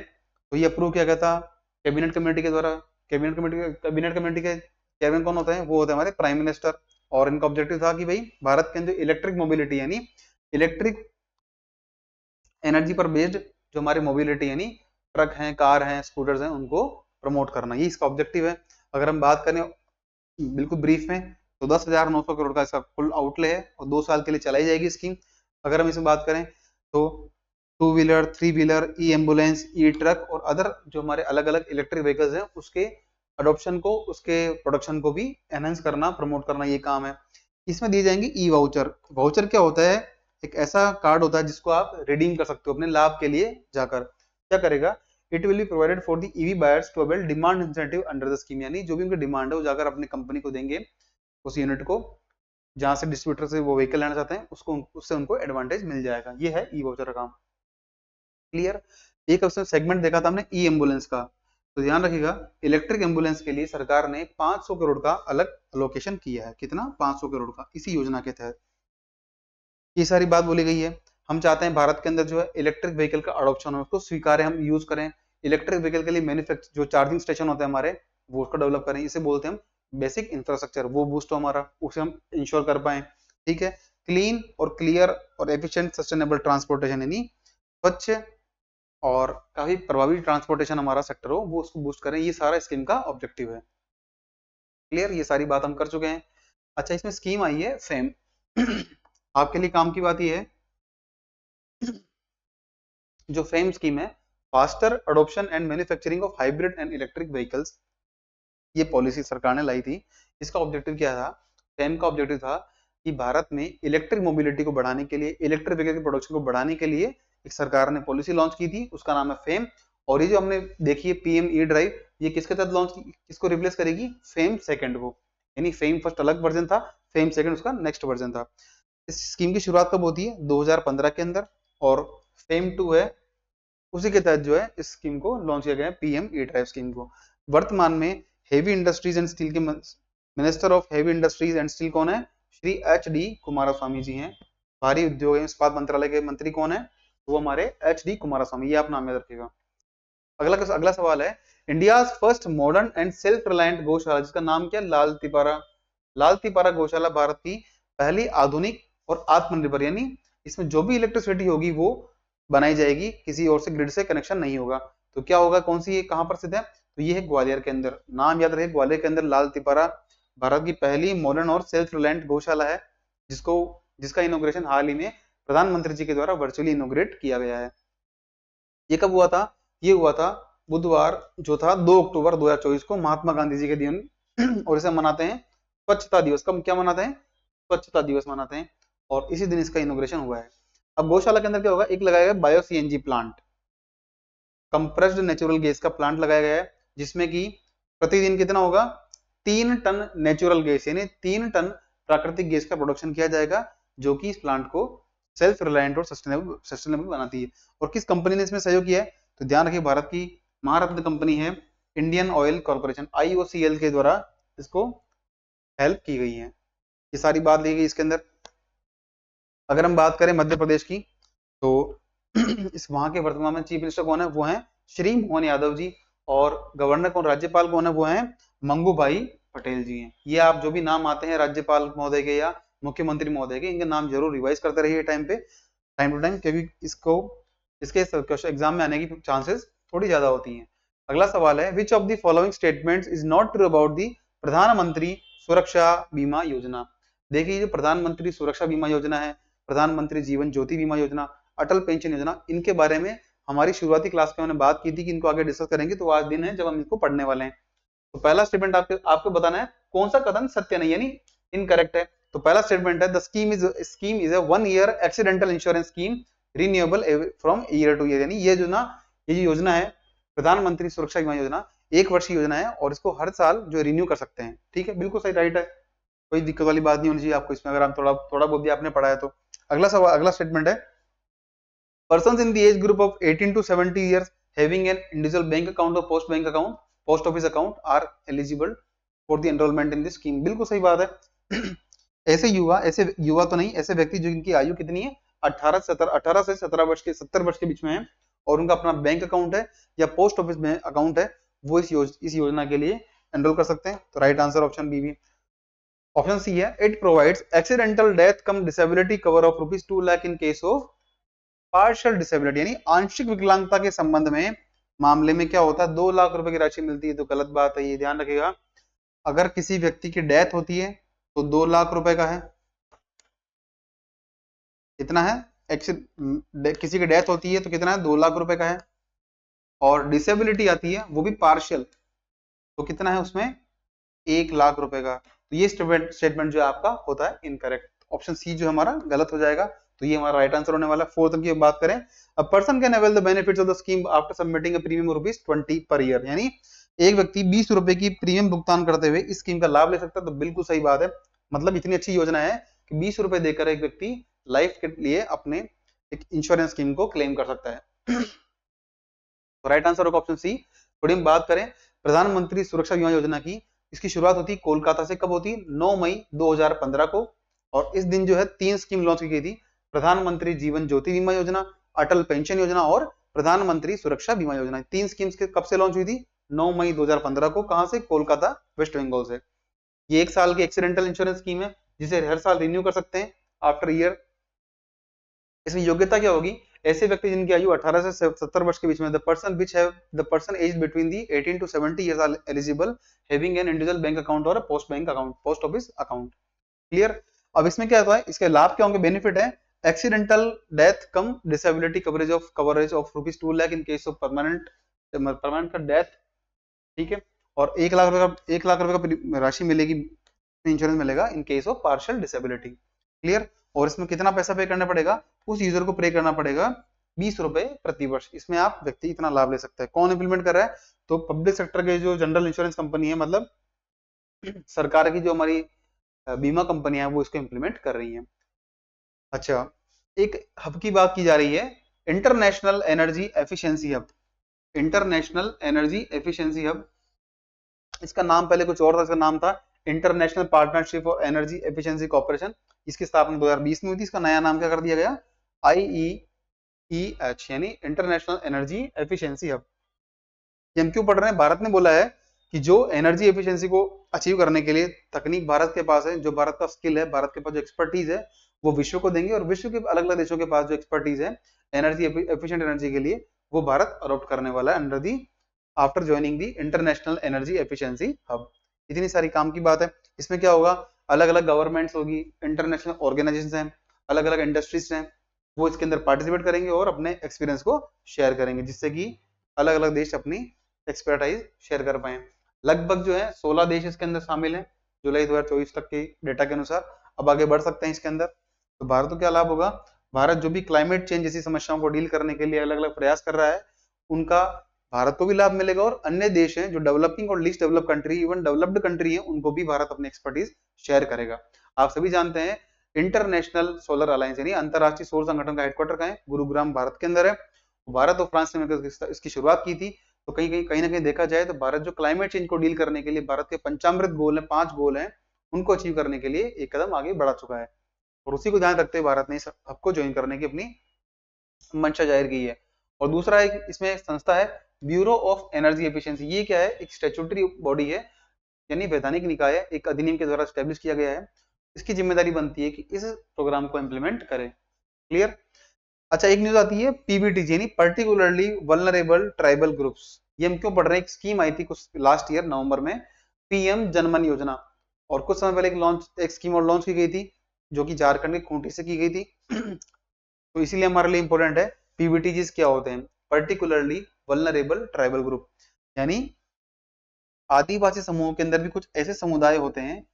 Speaker 1: तो ये अप्रूव किया गया था कैबिनेट कमेटी के द्वारा। कैबिनेट कमेटी के चेयरमैन कौन होते हैं, वो होते हैं हमारे प्राइम मिनिस्टर। और इनका ऑब्जेक्टिव था कि भाई भारत के अंदर इलेक्ट्रिक मोबिलिटी यानी इलेक्ट्रिक एनर्जी पर बेस्ड जो हमारी मोबिलिटी यानी ट्रक हैं, कार हैं, स्कूटर्स हैं, उनको प्रमोट करना, ये इसका ऑब्जेक्टिव है। अगर हम बात करें बिल्कुल ब्रीफ में तो 10,900 करोड़ का इसका फुल आउटले है और 2 साल के लिए चलाई जाएगी स्कीम। अगर हम इसमें बात करें तो 2 व्हीलर, 3 व्हीलर, ई एम्बुलेंस, ई ट्रक और अदर जो हमारे अलग अलग इलेक्ट्रिक व्हीकल्स हैं उसके अडोप्शन को, उसके प्रोडक्शन को भी एनहेंस करना, प्रमोट करना, ये काम है। इसमें दिए जाएंगे ई वाउचर। वाउचर क्या होता है? एक ऐसा कार्ड होता है जिसको आप रिडीम कर सकते हो अपने लाभ के लिए जाकर। क्या करेगा? It will be provided for the EV buyers to avail demand incentive under the scheme, यानी जो भी उनकी डिमांड है वो जाकर अपनी कंपनी को देंगे, उस यूनिट को जहां से डिस्ट्रीब्यूटर से वो व्हीकल लेना चाहते हैं उसको, उससे उनको एडवांटेज मिल जाएगा। ये है ई वाउचर का काम। क्लियर? एक ऑप्शन सेगमेंट देखा था हमने ई एम्बुलेंस का, तो ध्यान रखिएगा इलेक्ट्रिक एम्बुलेंस के लिए सरकार ने 500 करोड़ का अलग अलोकेशन किया है। कितना? 500 करोड़ का, इसी योजना के तहत ये सारी बात बोली गई है। हम चाहते हैं भारत के अंदर जो है इलेक्ट्रिक व्हीकल का अडॉप्शन हो, उसको स्वीकारें, हम यूज करें। इलेक्ट्रिक व्हीकल के लिए मैन्युफैक्चर जो चार्जिंग स्टेशन होते हैं हमारे, वो उसको डेवलप करें। इसे बोलते हैं हम बेसिक इंफ्रास्ट्रक्चर, वो बूस्ट हो हमारा, उसे हम इंश्योर कर पाए। ठीक है? क्लीन और क्लियर और एफिशिएंट सस्टेनेबल ट्रांसपोर्टेशन, यानी स्वच्छ और काफी प्रभावी ट्रांसपोर्टेशन हमारा सेक्टर हो, वो उसको बूस्ट करें। ये सारा स्कीम का ऑब्जेक्टिव है। क्लियर? ये सारी बात हम कर चुके हैं। अच्छा, इसमें स्कीम आई है फेम। आपके लिए काम की बात ये है, जो फेम स्कीम है, faster adoption and manufacturing of hybrid and electric vehicles, ये पॉलिसी सरकार ने लाई थी। इसका ऑब्जेक्टिव क्या था? फेम का ऑब्जेक्टिव था कि भारत में इलेक्ट्रिक मोबिलिटी को बढ़ाने के लिए, इलेक्ट्रिक व्हीकल के प्रोडक्शन को बढ़ाने के लिए एक सरकार ने पॉलिसी लॉन्च की थी, उसका नाम है फेम। और ये जो हमने देखी है पीएम ई ड्राइव, ये किसके तहत लॉन्च की, किसको रिप्लेस करेगी? फेम सेकंड को। यानी फेम फर्स्ट अलग वर्जन था, फेम सेकंड उसका नेक्स्ट वर्जन था। इस स्कीम की शुरुआत कब होती है? 2015 के अंदर, और फेम 2 है, उसी के तहत जो है इस स्कीम को लॉन्च किया गया है, पीएम ई ड्राइव स्कीम को। वर्तमान में हेवी इंडस्ट्रीज एंड स्टील के minister of heavy industries and steel कौन है? श्री एच डी कुमारस्वामी जी हैं। भारी उद्योग एवं इस्पात मंत्रालय के मंत्री कौन है? वो हमारे एच डी कुमारस्वामी, ये आप नाम याद रखिएगा। अगला सवाल है, India first modern and self reliant गौशाला, जिसका नाम क्या? लाल तिपारा। लाल तिपारा गौशाला भारत की पहली आधुनिक और आत्मनिर्भर, यानी इसमें जो भी इलेक्ट्रिसिटी होगी वो बनाई जाएगी, किसी और से ग्रिड से कनेक्शन नहीं होगा। तो क्या होगा? कौन सी, कहां पर स्थित है? तो ये है ग्वालियर के अंदर। नाम याद रहे, ग्वालियर के अंदर लाल तिपारा भारत की पहली मॉडर्न और सेल्फ रिलायंट गौशाला है, जिसका इनोग्रेशन हाल ही में प्रधानमंत्री जी के द्वारा वर्चुअली इनोग्रेट किया गया है। ये कब हुआ था? ये हुआ था बुधवार जो था 2 अक्टूबर 2024 को, महात्मा गांधी जी के दिन, और इसे मनाते हैं स्वच्छता दिवस। कब क्या मनाते हैं? स्वच्छता दिवस मनाते हैं, और इसी दिन इसका इनोग्रेशन हुआ है। अब गौशाला के अंदर क्या होगा? एक लगाया गया bio CNG plant, compressed natural gas का प्लांट लगाया गया है, जिसमें कि प्रतिदिन कितना होगा? 3 टन नेचुरल गैस, यानी 3 टन प्राकृतिक गैस का प्रोडक्शन किया जाएगा, जो कि इस प्लांट को सेल्फ रिलायंट और सस्टेनेबल बनाती है। और किस कंपनी ने इसमें सहयोग किया है? तो ध्यान रखिए, भारत की महारत्न कंपनी है इंडियन ऑयल कॉर्पोरेशन, आईओसीएल के द्वारा इसको हेल्प की गई है। ये सारी बात ली गई इसके अंदर। अगर हम बात करें मध्य प्रदेश की, तो इस वहां के वर्तमान में चीफ मिनिस्टर कौन है? वो हैं श्री मोहन यादव जी। और गवर्नर कौन, राज्यपाल कौन है? वो हैं मंगू भाई पटेल जी हैं। ये आप जो भी नाम आते हैं राज्यपाल महोदय के या मुख्यमंत्री महोदय के, इनके नाम जरूर रिवाइज करते रहिए टाइम टू टाइम, क्योंकि इसके एग्जाम में आने की चांसेस थोड़ी ज्यादा होती हैं। अगला सवाल है, विच of the following statements is not true about the प्रधानमंत्री सुरक्षा बीमा योजना? देखिए, जो प्रधानमंत्री सुरक्षा बीमा योजना है, प्रधानमंत्री जीवन ज्योति बीमा योजना, अटल पेंशन योजना, इनके बारे में हमारी शुरुआती क्लास में हमने बात की थी कि इनको आगे डिस्कस करेंगे, तो आज दिन है जब हम इनको पढ़ने वाले हैं। तो पहला स्टेटमेंट आपको बताना है कौन सा कथन सत्य नहीं, यानी इनकरेक्ट है। तो पहला स्टेटमेंट है, the scheme is a 1 year accidental insurance scheme renewable from year two year, यानी ये जो योजना है प्रधानमंत्री सुरक्षा बीमा योजना, 1 वर्ष की योजना है, और इसको हर साल जो रिन्यू कर सकते हैं। ठीक है, बिल्कुल सही, राइट है, कोई दिक्कत वाली बात नहीं होनी चाहिए आपको इसमें, अगर आप थोड़ा बहुत भी आपने पढ़ा है तो। अगला स्टेटमेंट है, persons in the age group of 18 to 70 years having an individual bank account or post office account are eligible for the enrollment in this scheme। बिल्कुल सही बात है। ऐसे युवा तो नहीं, ऐसे व्यक्ति जिनकी आयु कितनी है? 18 से 17 वर्ष के 70 वर्ष के बीच में है, और उनका अपना बैंक अकाउंट है या पोस्ट ऑफिस में अकाउंट है, वो इस योजना के लिए एनरोल कर सकते हैं। तो राइट आंसर ऑप्शन बी भी। ऑप्शन सी है, it provides accidental death come disability cover of ₹2 lakh in case of partial disability, यानी आंशिक विकलांगता के संबंध में मामले में क्या होता है, 2 लाख रुपए की राशि मिलती है। तो गलत बात है, ये ध्यान रखिएगा। अगर किसी व्यक्ति की डेथ होती है तो 2 लाख रुपए का है, कितना है, किसी की डेथ होती है तो कितना है, 2 लाख रुपए का है। और डिसेबिलिटी आती है वो भी पार्शियल, तो कितना है उसमें, 1 लाख रुपए का। तो ये स्टेटमेंट जो आपका होता है इनकरेक्ट, ऑप्शन सी जो हमारा गलत हो जाएगा। तो ये हमारा राइट आंसर होने वाला है। फोर्थ की बात करें, a person can avail the benefits of the scheme after submitting a premium ₹20 per year, यानी एक व्यक्ति 20 रुपए की प्रीमियम भुगतान करते हुए इस स्कीम का लाभ ले सकता है। तो बिल्कुल सही बात है, मतलब इतनी अच्छी योजना है कि 20 रुपए देकर एक व्यक्ति लाइफ के लिए अपने एक इंश्योरेंस स्कीम को क्लेम कर सकता है। तो राइट आंसर होगा ऑप्शन सी। थोड़ी हम बात करें प्रधानमंत्री सुरक्षा बीमा योजना की, इसकी शुरुआत होती है कोलकाता से, कब होती है, 9 मई 2015 को। और इस दिन जो है 3 स्कीम लॉन्च की गई थी, प्रधानमंत्री जीवन ज्योति बीमा योजना, अटल पेंशन योजना और प्रधानमंत्री सुरक्षा बीमा योजना। 3 स्कीम्स कब से लॉन्च हुई थी, 9 मई 2015 को। कहां से, कोलकाता, वेस्ट बंगाल से। ये 1 साल की एक्सीडेंटल इंश्योरेंस स्कीम है जिसे हर साल रिन्यू कर सकते हैं आफ्टर ईयर। इसमें योग्यता क्या होगी, ऐसे व्यक्ति जिनकी आयु 18 से 70 वर्ष के बीच में, the person age between the 18 to 70 years are eligible having an individual bank account और post bank account, post office account. Clear. अब इसमें क्या होता है, इसके लाभ क्या होंगे, बेनिफिट है, accidental death come disability coverage of ₹2 lakh in case of permanent permanent का डेथ, ठीक है। और 1 लाख रुपए का राशि मिलेगी, इंश्योरेंस मिलेगा in case of partial disability. Clear. और इसमें कितना पैसा पे करना पड़ेगा, उस यूजर को पे करना पड़ेगा 20 रुपए प्रति वर्ष। इसमें आप व्यक्ति इतना लाभ ले सकता है। कौन इंप्लीमेंट कर रहा है, तो पब्लिक सेक्टर के जो जनरल इंश्योरेंस कंपनी है, मतलब सरकार की जो हमारी बीमा कंपनियां है वो इसको इंप्लीमेंट कर रही हैं। अच्छा, एक हब की बात की जा रही है, international energy efficiency hub. International energy efficiency hub, इसका नाम पहले कुछ और था, इसका नाम था international partnership for energy efficiency corporation. इसकी स्थापना 2020 में हुई थी। इसका नया नाम क्या कर दिया गया, IEEH, यानी इंटरनेशनल एनर्जी एफिशिएंसी हब। ये हम क्यों पढ़ रहे हैं, भारत ने बोला है कि जो एनर्जी एफिशिएंसी को अचीव करने के लिए तकनीक भारत के पास है, जो भारत का स्किल है, भारत के पास जो एक्सपर्टीज है, वो विश्व को देंगे। और विश्व के अलग अलग देशों के पास जो एक्सपर्टीज है एनर्जी एफिशिएंट एनर्जी के लिए, वो भारत अडॉप्ट करने वाला है under the after joining the international energy efficiency hub. इतनी सारी काम की बात है। इसमें क्या होगा, अलग अलग गवर्नमेंट्स होगी, इंटरनेशनल ऑर्गेनाइजेशन हैं, अलग अलग इंडस्ट्रीज हैं, वो इसके अंदर पार्टिसिपेट करेंगे और अपने एक्सपीरियंस को शेयर करेंगे, जिससे कि अलग अलग देश अपनी एक्सपर्टाइज शेयर कर पाए। लगभग जो है 16 देश इसके अंदर शामिल हैं जुलाई 2024 तक के डेटा के अनुसार। अब आगे बढ़ सकते हैं इसके अंदर। तो भारत को क्या लाभ होगा, भारत जो भी क्लाइमेट चेंज जैसी समस्याओं को डील करने के लिए अलग अलग प्रयास कर रहा है, उनका भारत को भी लाभ मिलेगा। और अन्य देश हैं जो डेवलपिंग और least develop country, even developed country है, उनको भी भारत अपनी एक्सपर्टीज शेयर करेगा। आप सभी जानते हैं इंटरनेशनल सोलर अलायंस यानी अंतरराष्ट्रीय सौर संगठन का हेडक्वार्टर कहाँ है, गुरुग्राम भारत के अंदर है। भारत और फ्रांस ने मिलकर इसकी शुरुआत की थी। तो कहीं ना कहीं देखा जाए तो भारत जो क्लाइमेट चेंज को डील करने के लिए भारत के पंचामृत गोल है, 5 गोल हैं, उनको अचीव करने के लिए एक कदम आगे बढ़ा चुका है। और उसी को ध्यान रखते हुए भारत ने इस हब को ज्वाइन करने की अपनी मंशा जाहिर की है। और दूसरा एक इसमें संस्था है ब्यूरो ऑफ एनर्जी एफिशिएंसी। ये क्या है, एक स्टैट्यूटरी बॉडी है, यानी वैधानिक निकाय है, एक अधिनियम के द्वारा स्टैब्लिश किया गया है। इसकी जिम्मेदारी बनती है कि इस प्रोग्राम को इंप्लीमेंट करे। क्लियर। अच्छा, एक न्यूज आती है पीबीटीजी यानी पर्टिकुलरली वल्नरेबल ट्राइबल ग्रुप्स। ये हम क्यों पढ़ रहे हैं, एक स्कीम आई थी कुछ लास्ट ईयर नवंबर में, पीएम जनमन योजना। और कुछ समय पहले एक स्कीम और लॉन्च की गई थी जो कि झारखंड के खूंटी से की गई थी। तो इसीलिए हमारे लिए इंपॉर्टेंट है पीबीटीजी क्या होते हैं, पर्टिकुलरली वल्नरेबल ट्राइबल ग्रुप, यानी आदिवासी समूहों के अंदर भी कुछ ऐसे समुदाय होते हैं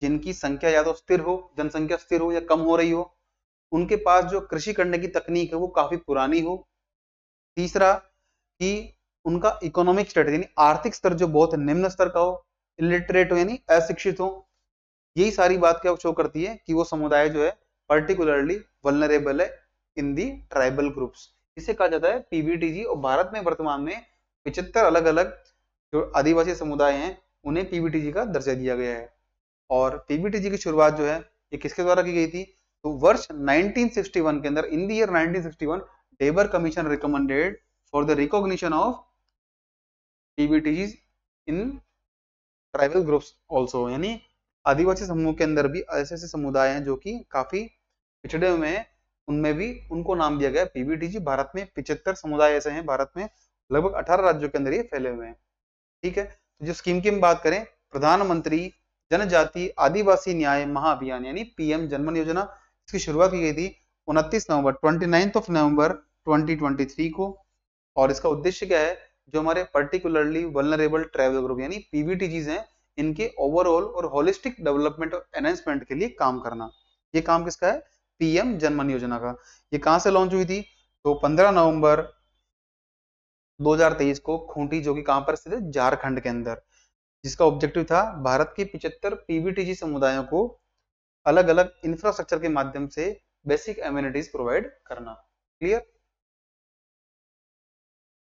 Speaker 1: जिनकी संख्या या तो स्थिर हो, जनसंख्या स्थिर हो या कम हो रही हो, उनके पास जो कृषि करने की तकनीक है वो काफी पुरानी हो। तीसरा कि उनका इकोनॉमिक स्टेटस यानी आर्थिक स्तर जो बहुत निम्न स्तर का हो, इलिटरेट हो यानी अशिक्षित हो। यही सारी बात क्या शो करती है कि वो समुदाय जो है पर्टिकुलरली वल्नरेबल है इन दी ट्राइबल ग्रुप्स। इसे कहा जाता है पीबीटीजी। और भारत में वर्तमान में 75 अलग अलग जो आदिवासी समुदाय हैं उन्हें पीबीटीजी का दर्जा दिया गया है। और पीबीटीजी की शुरुआत जो है ये किसके द्वारा की गई थी, तो वर्ष 1961 के अंदर, in the year 1961, Dhebar commission recommended for the recognition of PBTG in tribal groups also, यानी आदिवासी समूह के अंदर भी ऐसे ऐसे समुदाय हैं जो कि काफी पिछड़े हुए हैं, उनमें भी उनको नाम दिया गया पीबीटीजी। भारत में 75 समुदाय ऐसे हैं, भारत में लगभग 18 राज्यों के अंदर ये फैले हुए हैं। ठीक है, तो जो स्कीम की हम बात करें, प्रधानमंत्री जनजाति आदिवासी न्याय महाअभियान यानी पीएम जनमन योजना, इसकी शुरुआत की गई थी 29 नवंबर 2023 को। और इसका उद्देश्य क्या है, जो हमारे पर्टिकुलरली वल्नरेबल ट्राइबल ग्रुप यानी पीवीटीजीज हैं, इनके ओवरऑल और होलिस्टिक डेवलपमेंट और एनहेंसमेंट के लिए काम करना। ये काम किसका है, पीएम जनमन योजना का। ये कहां से लॉन्च हुई थी, तो 15 नवंबर 2023 को खूंटी, जो कि कहां पर स्थित है, झारखंड के अंदर, जिसका ऑब्जेक्टिव था भारत के 75 पीवीटीजी समुदायों को अलग अलग इंफ्रास्ट्रक्चर के माध्यम से बेसिक एमिनिटीज प्रोवाइड करना। क्लियर।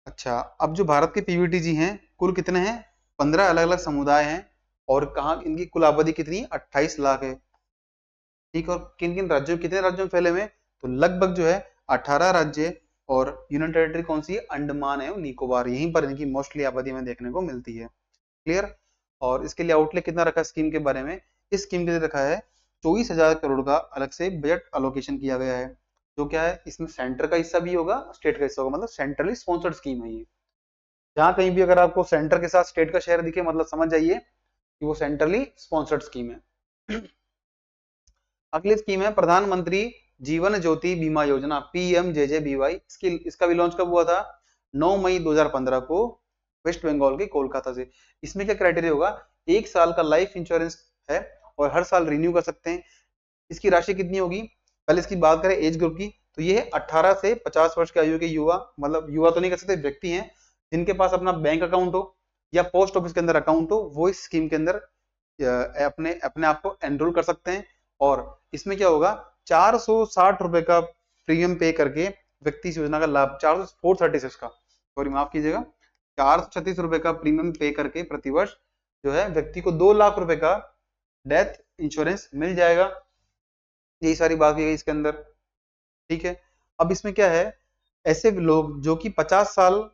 Speaker 1: अच्छा, अब जो भारत के पीवीटीजी हैं, कुल कितने हैं, 15 अलग अलग समुदाय हैं, और कहाँ इनकी कुल आबादी कितनी है, 28 लाख है। ठीक है, और किन किन राज्यों, कितने राज्यों में फैले हुए हैं, तो लगभग जो है 18 राज्य, और यूनियन टेरिटरी कौन सी है, अंडमान है और निकोबार, यहीं पर इनकी मोस्टली आबादी में देखने को मिलती है। क्लियर। और इसके लिए आउटले कितना रखा है स्कीम के बारे में, इस स्कीम के लिए रखा है 24,000 करोड़ का अलग से बजट अलोकेशन किया गया है। जो क्या है, इसमें सेंटर का हिस्सा भी होगा, स्टेट का हिस्सा होगा, मतलब सेंट्रली स्पॉन्सर्ड स्कीम है ये। जहां कहीं भी अगर आपको सेंटर के साथ स्टेट का शेयर दिखे, मतलब समझ जाइए कि वो सेंट्रली स्पॉन्सर्ड स्कीम है। अगली स्कीम है प्रधानमंत्री जीवन ज्योति बीमा योजना, पीएमजेजेबीवाई। इसका भी लॉन्च कब हुआ था, 9 मई 2015 को, वेस्ट बंगाल के कोलकाता से। इसमें क्या क्राइटेरिया होगा, 1 साल का लाइफ इंश्योरेंस है और हर साल रिन्यू कर सकते हैं। इसकी राशि कितनी होगी, पहले इसकी बात करें एज ग्रुप की, तो ये है 18 से 50 वर्ष की आयु के युवा, मतलब युवा तो नहीं कर सकते, व्यक्ति हैं जिनके पास अपना बैंक अकाउंट हो या पोस्ट ऑफिस के अंदर अकाउंट हो, वो इस स्कीम के अंदर अपने अपने आप को एनरोल कर सकते हैं। और इसमें क्या होगा, 460 रुपए का प्रीमियम पे करके व्यक्ति इस योजना का लाभ, 436 का, सॉरी माफ कीजिएगा, 436 रुपए का प्रीमियम पे करके प्रतिवर्ष जो है व्यक्ति को 2 लाख रुपए का डेथ इंश्योरेंस मिल जाएगा। यही सारी बात की गई इसके अंदर। ठीक है, अब इसमें क्या है, ऐसे लोग जो कि 50 साल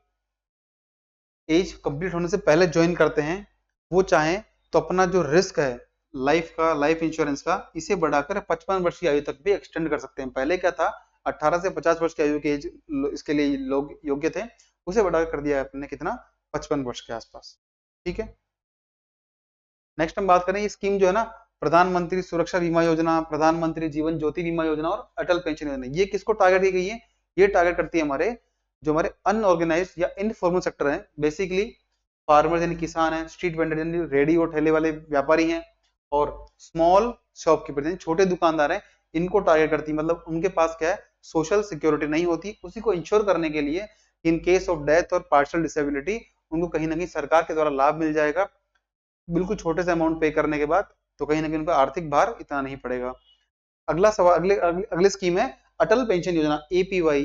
Speaker 1: एज कंप्लीट होने से पहले ज्वाइन करते हैं, वो चाहें तो अपना जो रिस्क है लाइफ इंश्योरेंस का, इसे बढ़ाकर 55 वर्ष की आयु तक भी एक्सटेंड कर सकते हैं। पहले क्या था, 18 से 50 वर्ष की आयु के एज इसके लिए लोग योग्य थे, उसे बढ़ाकर कर दिया है अपने कितना, 55 वर्ष के आसपास। ठीक है, नेक्स्ट हम बात करें, ये स्कीम जो है ना, प्रधानमंत्री सुरक्षा बीमा योजना, प्रधानमंत्री जीवन ज्योति बीमा योजना और अटल पेंशन योजना, ये किसको टारगेट की गई है, ये टारगेट करती है हमारे जो हमारे अनऑर्गेनाइज्ड या इनफॉर्मल सेक्टर है, बेसिकली फार्मर्स यानी किसान है, स्ट्रीट वेंडर यानी रेडी और ठेले वाले व्यापारी हैं, और स्मॉल शॉपकीपर यानी छोटे दुकानदार हैं, इनको टारगेट करती है। मतलब उनके पास क्या है, सोशल सिक्योरिटी नहीं होती, उसी को इंश्योर करने के लिए इन केस ऑफ डेथ और पार्शियल डिसेबिलिटी उनको कहीं ना कहीं सरकार के द्वारा लाभ मिल जाएगा, बिल्कुल छोटे से अमाउंट पे करने के बाद, तो कहीं ना कहीं उन पर आर्थिक भार इतना नहीं पड़ेगा। अगला सवाल, अगले स्कीम है अटल पेंशन योजना, एपीवाई।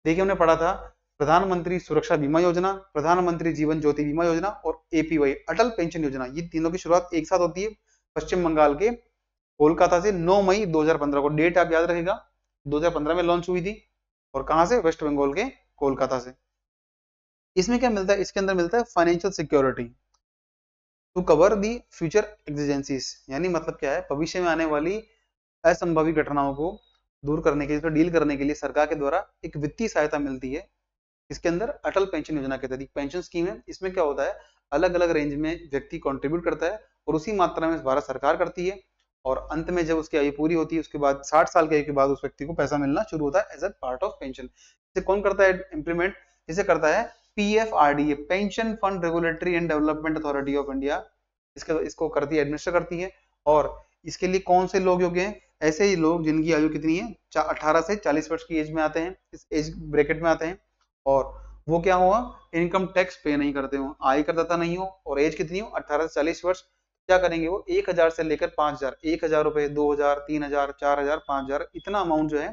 Speaker 1: देखिए हमने पढ़ा था प्रधानमंत्री सुरक्षा बीमा योजना, प्रधानमंत्री जीवन ज्योति बीमा योजना और एपीवाई अटल पेंशन योजना, ये तीनों की शुरुआत एक साथ होती है पश्चिम बंगाल के कोलकाता से 9 मई 2015 को। डेट आप याद रखेगा, 2015 में लॉन्च हुई थी, और कहां से, वेस्ट बंगाल के कोलकाता से। इसमें क्या मिलता है, इसके अंदर मिलता है financial security to cover the future exigencies, यानी मतलब क्या है, भविष्य में आने वाली असंभावी घटनाओं को दूर करने के लिए, डील करने के लिए सरकार के द्वारा एक वित्तीय सहायता मिलती है। इसके अंदर अटल पेंशन योजना के तहत पेंशन स्कीम है। इसमें क्या होता है, अलग अलग रेंज में व्यक्ति कंट्रीब्यूट करता है और उसी मात्रा में भारत सरकार करती है, और अंत में जब उसकी आयु पूरी होती है, उसके बाद 60 साल की आयु के बाद उस व्यक्ति को पैसा मिलना शुरू होता है as a part of pension. इसे कौन करता है इंप्लीमेंट, इसे करता है PFRDA, pension fund regulatory and development authority of India, इसको करती है, एडमिनिस्टर करती है। और इसके लिए कौन से लोग योग्य हैं, ऐसे ही लोग जिनकी आयु कितनी है, 18 से 40 वर्ष की एज में आते हैं, इस एज ब्रैकेट में आते हैं, और वो क्या हुआ, इनकम टैक्स पे नहीं करते हो, आय करदाता नहीं हो, और एज कितनी हो, 18 से 40 वर्ष। क्या करेंगे वो, 1000 से लेकर 5000, 1000 रुपए, 2000, 3000, 4000, 5000, इतना अमाउंट जो है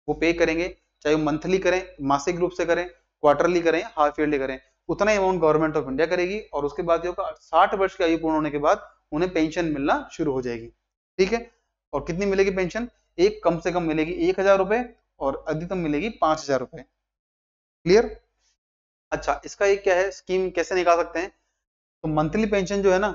Speaker 1: वो पे करेंगे, चाहे वो मंथली करें, मासिक रूप से करें, क्वार्टरली करें, हाफ ईयरली करें, उतना ही अमाउंट गवर्नमेंट ऑफ इंडिया करेगी, और उसके बाद 60 वर्ष की आयु पूर्ण होने के बाद उन्हें पेंशन मिलना शुरू हो जाएगी। ठीक है, और कितनी मिलेगी पेंशन, एक कम से कम मिलेगी 1000 रुपए, और अधिकतम मिलेगी 5000 रुपए। क्लियर। अच्छा, इसका एक क्या है, स्कीम कैसे निकाल सकते हैं, तो मंथली पेंशन जो है ना,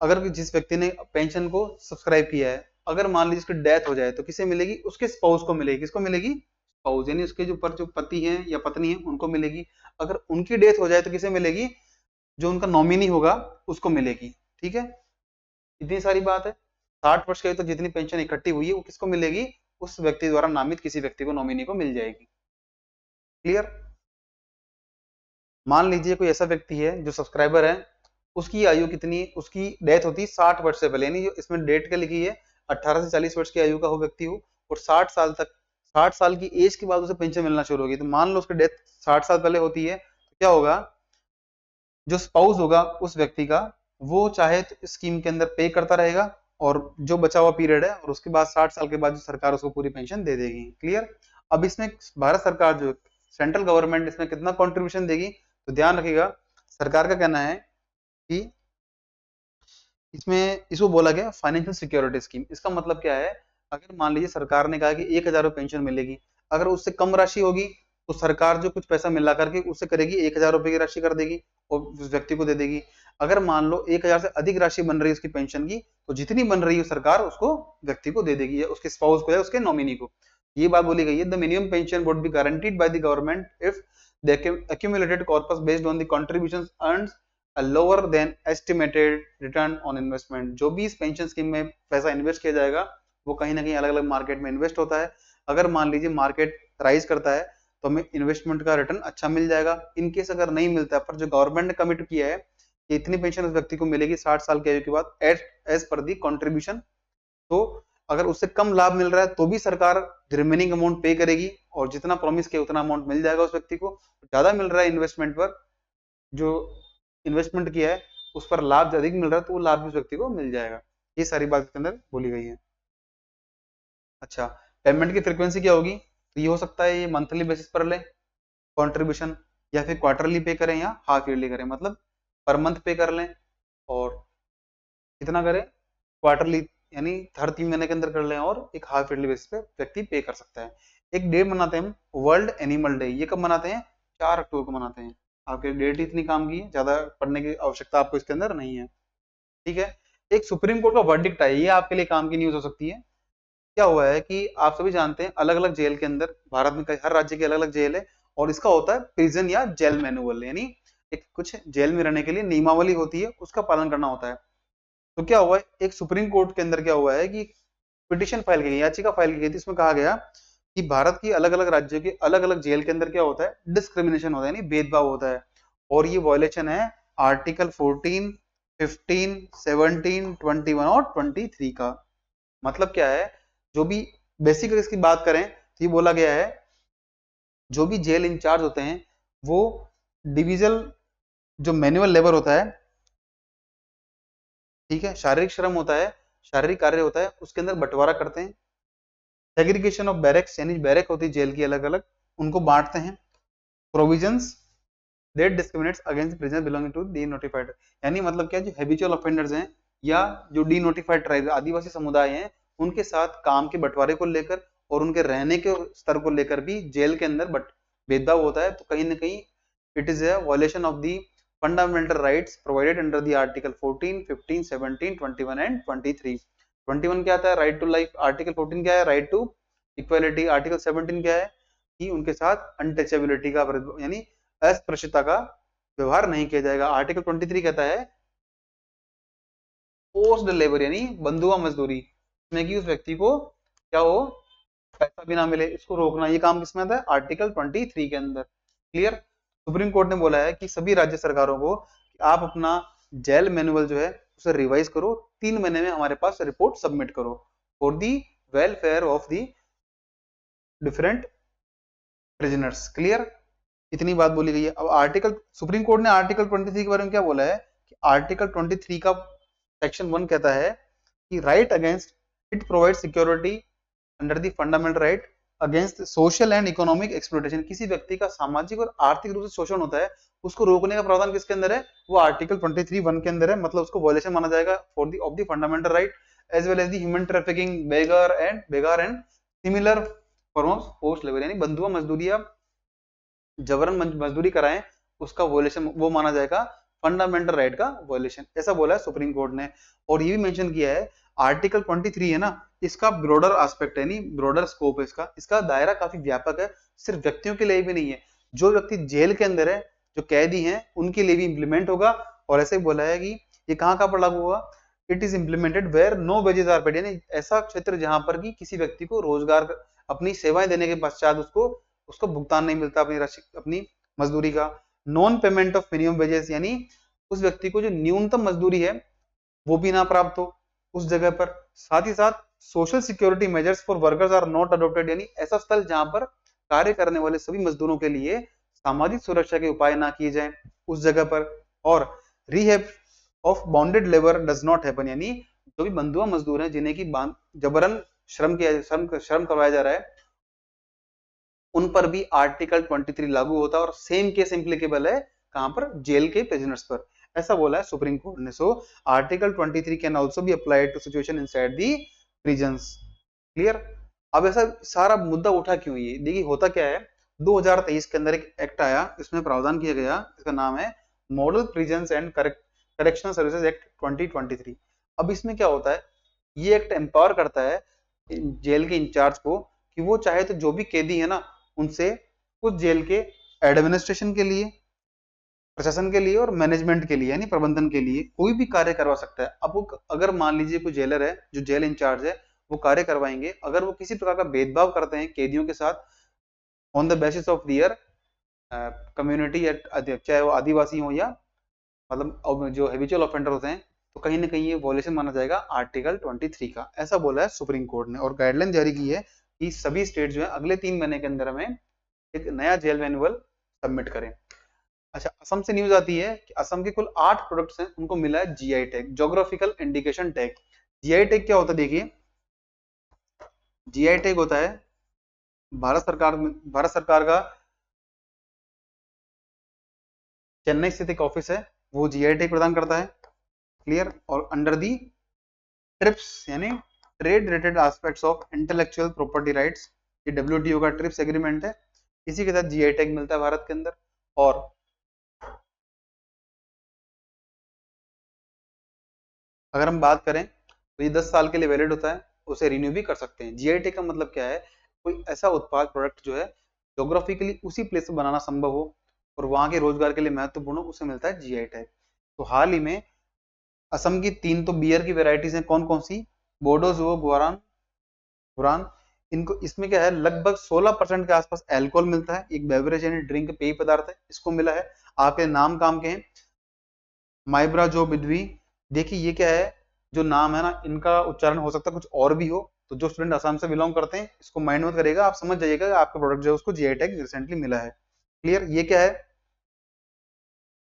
Speaker 1: अगर जिस व्यक्ति ने पेंशन को सब्सक्राइब किया है, अगर मान लीजिए उसकी डेथ हो जाए तो किसे मिलेगी? उसके स्पाउस को मिलेगी। किसको मिलेगी? स्पाउस, यानी उसके जो ऊपर जो पति हैं या पत्नी है उनको मिलेगी। अगर उनकी डेथ हो जाए तो किसे मिलेगी? जो उनका नॉमिनी होगा उसको मिलेगी। ठीक है, इतनी सारी बात है। 60 वर्ष की आयु तक जितनी पेंशन इकट्ठी हुई है वो किसको मिलेगी? उस व्यक्ति द्वारा नामित किसी व्यक्ति को, नॉमिनी को मिल जाएगी। क्लियर? मान लीजिए कोई ऐसा व्यक्ति है जो सब्सक्राइबर है, उसकी आयु कितनी, उसकी डेथ होती है 60 वर्ष से पहले, यानी जो इसमें डेट क्या लिखी है 18 से 40 वर्ष की आयु का हो व्यक्ति हो, और 60 साल तक, 60 साल की एज के बाद उसे पेंशन मिलना शुरू होगी। तो मान लो उसकी डेथ 60 साल पहले होती है, तो क्या होगा? जो स्पाउस होगा उस व्यक्ति का, वो चाहे तो स्कीम के अंदर पे करता रहेगा, और जो बचा हुआ पीरियड है, और उसके बाद 60 साल के बाद जो सरकार उसको पूरी पेंशन दे देगी। क्लियर? अब इसमें भारत सरकार जो सेंट्रल गवर्नमेंट इसमें कितना कंट्रीब्यूशन देगी? तो ध्यान रखिएगा, सरकार का कहना है कि इसमें इसको बोला गया फाइनेंशियल सिक्योरिटी स्कीम। इसका मतलब क्या है? अगर मान लीजिए सरकार ने कहा कि 1000 पेंशन मिलेगी, अगर उससे कम राशि होगी तो सरकार जो कुछ पैसा मिला करके उससे करेगी 1000 रुपए की राशि कर देगी और उस व्यक्ति को दे देगी। अगर मान लो 1000 से अधिक राशि बन रही है उसकी पेंशन की, तो जितनी बन रही है सरकार उसको व्यक्ति को दे देगी, या उसके स्पाउस को या उसके नॉमिनी को। ये बात बोली गई है, the minimum pension would be guaranteed by the government if the accumulated corpus based on the contributions earned lower than estimated return on investment. जो भी इस पेंशन स्कीम में पैसा इन्वेस्ट किया जाएगा वो कहीं ना कहीं अलग अलग मार्केट में इन्वेस्ट होता है। अगर मान लीजिए मार्केट राइज करता है तो हमें इन्वेस्टमेंट का रिटर्न अच्छा मिल जाएगा। इनकेस अगर नहीं मिलता, पर जो गवर्नमेंट ने कमिट किया है कि इतनी पेंशन उस व्यक्ति को मिलेगी 60 साल की आयु के बाद एज पर दी कॉन्ट्रीब्यूशन, तो अगर उससे कम लाभ मिल रहा है तो भी सरकार रिमेनिंग अमाउंट पे करेगी, और जितना प्रॉमिस किया उतना अमाउंट मिल जाएगा उस व्यक्ति को। ज्यादा मिल रहा है इन्वेस्टमेंट पर, जो इन्वेस्टमेंट किया है उस पर लाभ अधिक मिल रहा है तो वो लाभ भी उस व्यक्ति को मिल जाएगा। ये सारी बात इसके अंदर बोली गई है। अच्छा, पेमेंट की फ्रीक्वेंसी क्या होगी? तो ये हो सकता है ये मंथली बेसिस पर ले कंट्रीब्यूशन, या फिर क्वार्टरली पे करें या हाफ ईयरली करें, मतलब पर मंथ पे कर लें, और कितना करें? क्वार्टरली, यानी हर 3 महीने के अंदर कर लें, और एक हाफ ईयरली बेसिस पे व्यक्ति पे कर सकता है। एक डे मनाते हैं हम वर्ल्ड एनिमल डे, ये कब मनाते हैं? 4 अक्टूबर को मनाते हैं। आपके डेट इतनी काम की है, ज्यादा पढ़ने की आवश्यकता आपको इसके अंदर नहीं है। ठीक है, एक सुप्रीम कोर्ट का वर्डिक्ट है, ये आपके लिए काम की न्यूज हो सकती है। क्या हुआ है कि आप सभी जानते हैं अलग अलग जेल के अंदर, भारत में हर राज्य की अलग अलग जेल है, और इसका होता है प्रिजन या जेल मैनुअल, यानी एक कुछ जेल में रहने के लिए नियमावली होती है, उसका पालन करना होता है। तो क्या हुआ है, एक सुप्रीम कोर्ट के अंदर क्या हुआ है कि पिटिशन फाइल की गई, याचिका फाइल की गई थी। इसमें कहा गया कि भारत की अलग अलग राज्यों के अलग अलग जेल के अंदर क्या होता है? डिस्क्रिमिनेशन होता है, यानी भेदभाव होता है, और ये वॉयलेशन है आर्टिकल 14, 15, 17, 21 और 23 का। मतलब क्या है? जो भी बेसिक इसकी बात करें तो ये बोला गया है, जो भी जेल इंचार्ज होते हैं वो डिविजल जो मैनुअल लेबर होता है, ठीक है, शारीरिक श्रम होता है, शारीरिक कार्य होता है, उसके अंदर बंटवारा करते हैं। सेग्रीगेशन ऑफ बैरक्स, यानी बैरक होती है जेल की अलग अलग, उनको बांटते हैं। Provisions that discriminates against prisoner belonging to denotified, यानी मतलब क्या, जो हैबिचुअल ऑफेंडर्स हैं या जो डीनोटिफाइड ट्राइब आदिवासी समुदाय हैं, उनके साथ काम के बंटवारे को लेकर और उनके रहने के स्तर को लेकर भी जेल के अंदर भेदभाव होता है। तो कहीं ना कहीं it is a violation of the fundamental rights provided under the article 14, 15, 17, 21 and 23। 21 क्या आता है? Right to life. आर्टिकल 14 क्या है? Right to equality. आर्टिकल 17 क्या है? कि उनके साथ अनटचेबिलिटी का, यानी अस्पृश्यता का व्यवहार नहीं किया जाएगा। आर्टिकल 23 कहता है फोर्स्ड लेबर, यानी बंधुआ मजदूरी, इसमें कि उस व्यक्ति को क्या हो, पैसा भी ना मिले, इसको रोकना। ये काम किसमें आता है? आर्टिकल 23 के अंदर। क्लियर? सुप्रीम कोर्ट ने बोला है कि सभी राज्य सरकारों को कि आप अपना जेल मैनुअल जो है उसे रिवाइज करो, 3 महीने में हमारे पास रिपोर्ट सबमिट करो for the welfare of the different prisoners. Clear? इतनी बात बोली गई है। अब आर्टिकल, सुप्रीम कोर्ट ने आर्टिकल 23 के बारे में क्या बोला है कि आर्टिकल 23 का सेक्शन 1 कहता है कि right against, it provide security under the fundamental right against social and economic exploitation. किसी व्यक्ति का सामाजिक और आर्थिक रूप से शोषण होता है, उसको रोकने का प्रावधान किसके अंदर है? वो आर्टिकल 23(1) के अंदर है। मतलब उसको वायलेशन माना जाएगा for the of the fundamental right as well as the human trafficking, बेगार and similar form of force labour, यानी बंधुआ मजदूरी या जबरन मजदूरी कराएं, उसका वोलेशन वो माना जाएगा फंडामेंटल राइट का वायलेशन, ऐसा बोला है सुप्रीम कोर्ट ने। और ये भी मेंशन किया है आर्टिकल 23 है ना, इसका ब्रॉडर एस्पेक्ट है, नहीं ब्रॉडर स्कोप है इसका, इसका दायरा काफी व्यापक है, सिर्फ व्यक्तियों के लिए भी नहीं है, जो व्यक्ति जेल के अंदर है, जो कैदी हैं, उनके लिए भी इंप्लीमेंट होगा। और ऐसे ही बोला है कि ये कहाँ कहाँ पर लागू होगा, it is implemented where no wages are paid, यानी ऐसा क्षेत्र जहां पर कि किसी व्यक्ति को रोजगार, अपनी सेवाएं देने के पश्चात उसको उसको भुगतान नहीं मिलता अपनी राशि, अपनी मजदूरी का। Non payment of minimum wages, यानी उस व्यक्ति को जो न्यूनतम मजदूरी है वो भी ना प्राप्त हो उस जगह पर। साथ ही साथ social security measures for workers are not adopted, यानी ऐसा स्थल जहां पर कार्य करने वाले सभी मजदूरों के लिए सामाजिक सुरक्षा के उपाय ना किए जाएं उस जगह पर। और rehab of bonded labour does not happen, यानी जो भी बंधुआ मजदूर हैं जिन्हें की जबरन श्रम करवाया जा रहा है, उन पर भी आर्टिकल 23 लागू होता है, और सेम केस इम्प्लीकेबल है कहां पर, जेल के प्रिजनर्स पर, ऐसा बोला है सुप्रीम कोर्ट ने। So article 23 can also be applied to situation inside the prisons. Clear. अब ऐसा सारा मुद्दा उठा क्यों, ये देखिए होता क्या है, 2023 के अंदर एक एक्ट आया, इसमें प्रावधान किया गया, इसका नाम है model prisons and correctional services act 2023। अब इसमें क्या होता है, ये एक्ट एम्पावर करता है जेल के इंचार्ज को कि वो चाहे तो जो भी कैदी है ना, उनसे उस जेल के एडमिनिस्ट्रेशन के लिए, प्रशासन के लिए और मैनेजमेंट के लिए, यानी प्रबंधन के लिए कोई भी कार्य करवा सकता है। अब वो अगर मान लीजिए कोई जेलर है, जो जेल इंचार्ज है, वो कार्य करवाएंगे, अगर वो किसी प्रकार का भेदभाव करते हैं कैदियों के साथ on the basis of their community, चाहे वो आदिवासी हो या मतलब जो हैबिचुअल ऑफेंडर होते हैं, तो कहीं ना कहीं ये वॉयलेशन माना जाएगा आर्टिकल 23 का, ऐसा बोला है सुप्रीम कोर्ट ने। और गाइडलाइन जारी की है कि सभी स्टेट जो है अगले 3 महीने के अंदर हमें एक नया जेल मैनुअल सबमिट करें। अच्छा, असम से न्यूज आती है कि असम के कुल 8 प्रोडक्ट्स हैं, उनको मिला है GI tag, geographical indication tag. GI tag क्या होता है, देखिए जीआई टैग होता है भारत सरकार का चेन्नई स्थित एक ऑफिस है, वो जीआई टैग प्रदान करता है। क्लियर। और अंडर दी ट्रिप्स, यानी trade related aspects of intellectual property rights, ये डब्ल्यूटीओ का ट्रिप्स एग्रीमेंट है, इसी के तहत जीआई टैग मिलता है भारत के अंदर। और अगर हम बात करें तो ये 10 साल के लिए वैलिड होता है, उसे रिन्यू भी कर सकते हैं। जीआई टैग का मतलब क्या है, कोई ऐसा उत्पाद प्रोडक्ट जो है जोग्राफिकली उसी प्लेस में बनाना संभव हो और वहां के रोजगार के लिए महत्वपूर्ण हो, उसे मिलता है जीआई टैग। तो हाल ही में असम की 3 तो बियर की वेराइटीज हैं, कौन कौन सी, बोडोजुओ, गुआरान, गुरान। इनको, इसमें क्या है, लगभग 16% के आसपास अल्कोहल मिलता है, एक बेवरेज यानी ड्रिंक पेय पदार्थ है, इसको मिला है। आपके नाम काम के हैं, माइब्रा जो बिद्वी, देखिए ये क्या है, जो नाम है ना, इनका उच्चारण हो सकता है कुछ और भी हो, तो जो स्टूडेंट असम से बिलोंग करते हैं इसको माइंड मत करिएगा, आप समझ जाइएगा कि आपका प्रोडक्ट जो है उसको जीआई टैग रिसेंटली मिला है। क्लियर। ये क्या है,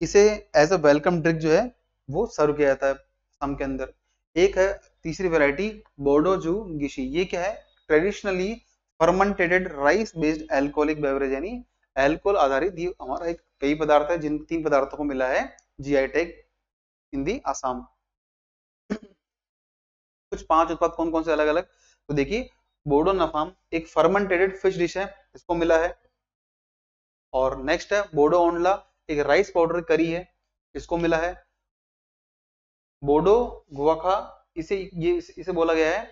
Speaker 1: इसे एज अ वेलकम ड्रिंक जो है वो सर्व किया जाता है असम के अंदर। एक है तीसरी वैरायटी बोडोजू गिशी, ये क्या है, traditionally fermented rice based alcoholic beverage, यानी अल्कोहल आधारित ये हमारा एक पेय पदार्थ है, जिन 3 पदार्थों को मिला है जीआई टैग इन दी आसाम। कुछ 5 उत्पाद कौन कौन से अलग अलग, तो देखिए बोडो नफाम एक फर्मेंटेड फिश डिश है, इसको मिला है। और नेक्स्ट है बोडो ओंडला, एक राइस पाउडर करी है, इसको मिला है। बोडो गुआखा, इसे बोला गया है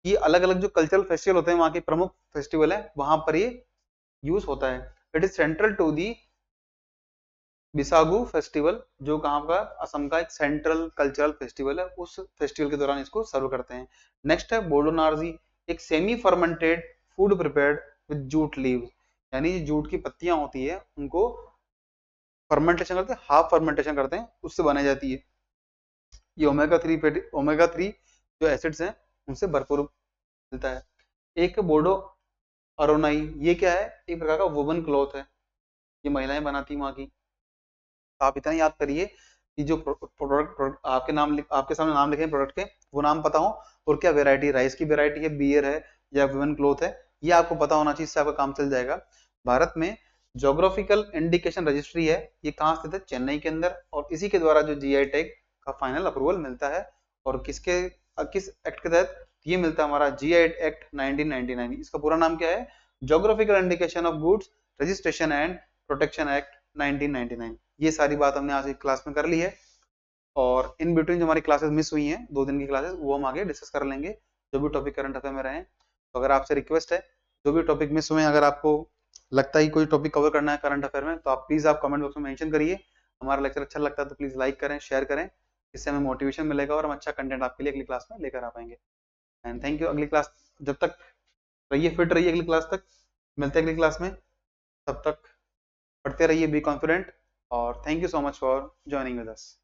Speaker 1: कि अलग अलग जो कल्चरल फेस्टिवल होते हैं, वहां के प्रमुख फेस्टिवल है, वहां पर ये यूज होता है। It is central to the Bisagu festival, जो कहाँ का, असम का एक सेंट्रल कल्चरल फेस्टिवल है, उस फेस्टिवल के दौरान इसको सर्व करते हैं। नेक्स्ट है बोडो नार्जी, एक semi fermented food prepared with jute leaves, यानी जूट की पत्तियां होती है, उनको फर्मेंटेशन करते हैं, हाफ फर्मेंटेशन करते हैं, उससे बनाई जाती है। ये ओमेगा 3 जो एसिड्स हैं उनसे भरपूर मिलता है। एक बोडो अरोनाई, ये क्या है, एक प्रकार का वुवन क्लॉथ है, ये महिलाएं बनाती वहां की। तो आप इतना याद करिए कि जो प्रोडक्ट आपके सामने नाम लिखे हैं प्रोडक्ट के, वो नाम पता हो, और क्या वेरायटी, राइस की वेरायटी है, बियर है या वुवन क्लॉथ है, ये आपको पता होना चाहिए, इससे आपका काम चल जाएगा। भारत में जोग्राफिकल इंडिकेशन रजिस्ट्री है, ये कहाँ स्थित है, चेन्नई के अंदर, और इसी के द्वारा जो जीआई टैग का फाइनल अप्रूवल मिलता है। और किस एक्ट के तहत ये मिलता है, हमारा जीआई एक्ट 1999, इसका पूरा नाम क्या है, geographical indication of goods registration and protection act 1999। ये सारी बात हमने आज की क्लास में कर ली है, और इन बिटवीन जो हमारी क्लासेस मिस हुई हैं 2 दिन की क्लासेस, वो हम आगे डिस्कस कर लेंगे, जो भी टॉपिक करंट अफेयर में रहे। तो अगर आपसे रिक्वेस्ट है, जो भी टॉपिक मिस हुए हैं, अगर आपको लगता है कि कोई टॉपिक कवर करना है करंट अफेयर में, तो आप प्लीज आप कमेंट बॉक्स में मेंशन करिए। हमारा लेक्चर अच्छा लगता है तो प्लीज लाइक करें, शेयर करें, इससे हमें मोटिवेशन मिलेगा और हम अच्छा कंटेंट आपके लिए अगली क्लास में लेकर आ पाएंगे। And thank you. अगली क्लास, जब तक रहिए फिट रहिए, अगली क्लास तक मिलते हैं अगली क्लास में। तब तक पढ़ते रहिए, बी कॉन्फिडेंट, और thank you so much for joining with us.